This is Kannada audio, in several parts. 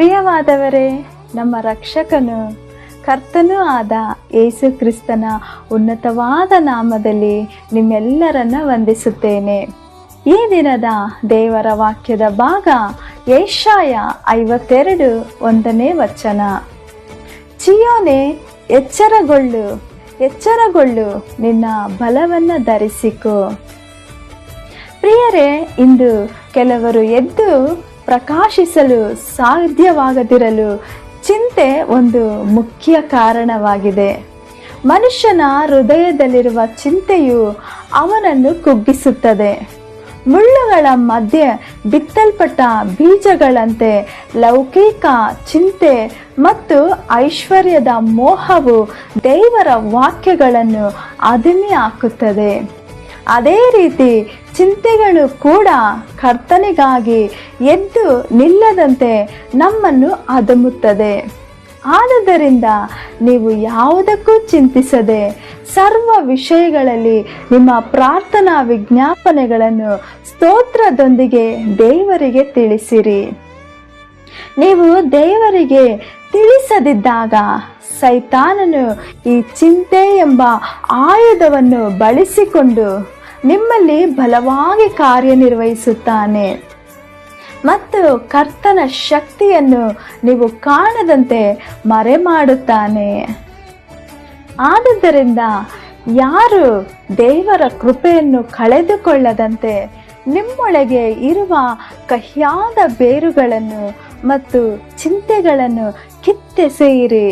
ಪ್ರಿಯವಾದವರೇ, ನಮ್ಮ ರಕ್ಷಕನು ಕರ್ತನೂ ಆದ ಯೇಸು ಕ್ರಿಸ್ತನ ಉನ್ನತವಾದ ನಾಮದಲ್ಲಿ ನಿಮ್ಮೆಲ್ಲರನ್ನ ವಂದಿಸುತ್ತೇನೆ. ಈ ದಿನದ ದೇವರ ವಾಕ್ಯದ ಭಾಗ ಯೆಶಾಯ 52:1 ವಚನ. ಚೀಯೋನೇ, ಎಚ್ಚರಗೊಳ್ಳು, ಎಚ್ಚರಗೊಳ್ಳು, ನಿನ್ನ ಬಲವನ್ನು ಧರಿಸಿಕೊ. ಪ್ರಿಯರೇ, ಇಂದು ಕೆಲವರು ಎದ್ದು ಪ್ರಕಾಶಿಸಲು ಸಾಧ್ಯವಾಗದಿರಲು ಚಿಂತೆ ಒಂದು ಮುಖ್ಯ ಕಾರಣವಾಗಿದೆ. ಮನುಷ್ಯನ ಹೃದಯದಲ್ಲಿರುವ ಚಿಂತೆಯು ಅವನನ್ನು ಕುಗ್ಗಿಸುತ್ತದೆ. ಮುಳ್ಳುಗಳ ಮಧ್ಯೆ ಬಿತ್ತಲ್ಪಟ್ಟ ಬೀಜಗಳಂತೆ ಲೌಕಿಕ ಚಿಂತೆ ಮತ್ತು ಐಶ್ವರ್ಯದ ಮೋಹವು ದೇವರ ವಾಕ್ಯಗಳನ್ನು ಅದುಮಿ ಹಾಕುತ್ತದೆ. ಅದೇ ರೀತಿ ಚಿಂತೆಗಳು ಕೂಡ ಕರ್ತನಿಗಾಗಿ ಎದ್ದು ನಿಲ್ಲದಂತೆ ನಮ್ಮನ್ನು ಅದುಮುತ್ತದೆ. ಆದುದರಿಂದ ನೀವು ಯಾವುದಕ್ಕೂ ಚಿಂತಿಸದೆ ಸರ್ವ ವಿಷಯಗಳಲ್ಲಿ ನಿಮ್ಮ ಪ್ರಾರ್ಥನಾ ವಿಜ್ಞಾಪನೆಗಳನ್ನು ಸ್ತೋತ್ರದೊಂದಿಗೆ ದೇವರಿಗೆ ತಿಳಿಸಿರಿ. ನೀವು ದೇವರಿಗೆ ತಿಳಿಸದಿದ್ದಾಗ ಸೈತಾನನು ಈ ಚಿಂತೆ ಎಂಬ ಆಯುಧವನ್ನು ಬಳಸಿಕೊಂಡು ನಿಮ್ಮಲ್ಲಿ ಬಲವಾಗಿ ಕಾರ್ಯನಿರ್ವಹಿಸುತ್ತಾನೆ ಮತ್ತು ಕರ್ತನ ಶಕ್ತಿಯನ್ನು ನೀವು ಕಾಣದಂತೆ ಮರೆಮಾಡುತ್ತಾನೆ. ಆದುದರಿಂದ ಯಾರು ದೇವರ ಕೃಪೆಯನ್ನು ಕಳೆದುಕೊಳ್ಳದಂತೆ ನಿಮ್ಮೊಳಗೆ ಇರುವ ಕಹಿಯಾದ ಬೇರುಗಳನ್ನು ಮತ್ತು ಚಿಂತೆಗಳನ್ನು ಕಿತ್ತೆಸೆಯಿರಿ.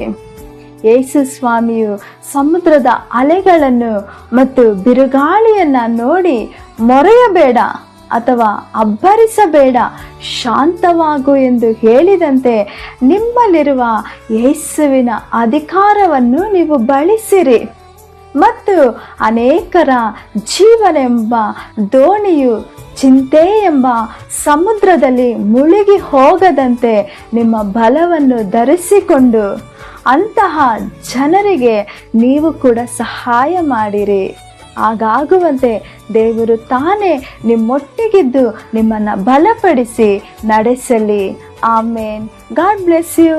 ಯೇಸು ಸ್ವಾಮಿಯು ಸಮುದ್ರದ ಅಲೆಗಳನ್ನು ಮತ್ತು ಬಿರುಗಾಳಿಯನ್ನು ನೋಡಿ ಮೊರೆಯಬೇಡ ಅಥವಾ ಅಬ್ಬರಿಸಬೇಡ, ಶಾಂತವಾಗು ಎಂದು ಹೇಳಿದಂತೆ ನಿಮ್ಮಲ್ಲಿರುವ ಯೇಸುವಿನ ಅಧಿಕಾರವನ್ನು ನೀವು ಬಳಸಿರಿ ಮತ್ತು ಅನೇಕರ ಜೀವನೆಂಬ ದೋಣಿಯು ಚಿಂತೆ ಎಂಬ ಸಮುದ್ರದಲ್ಲಿ ಮುಳುಗಿ ಹೋಗದಂತೆ ನಿಮ್ಮ ಬಲವನ್ನು ಧರಿಸಿಕೊಂಡು ಅಂತಹ ಜನರಿಗೆ ನೀವು ಕೂಡ ಸಹಾಯ ಮಾಡಿರಿ. ಹಾಗಾಗುವಂತೆ ದೇವರು ತಾನೇ ನಿಮ್ಮೊಟ್ಟಿಗಿದ್ದು ನಿಮ್ಮನ್ನು ಬಲಪಡಿಸಿ ನಡೆಸಲಿ. ಆಮೇನ್. God bless you.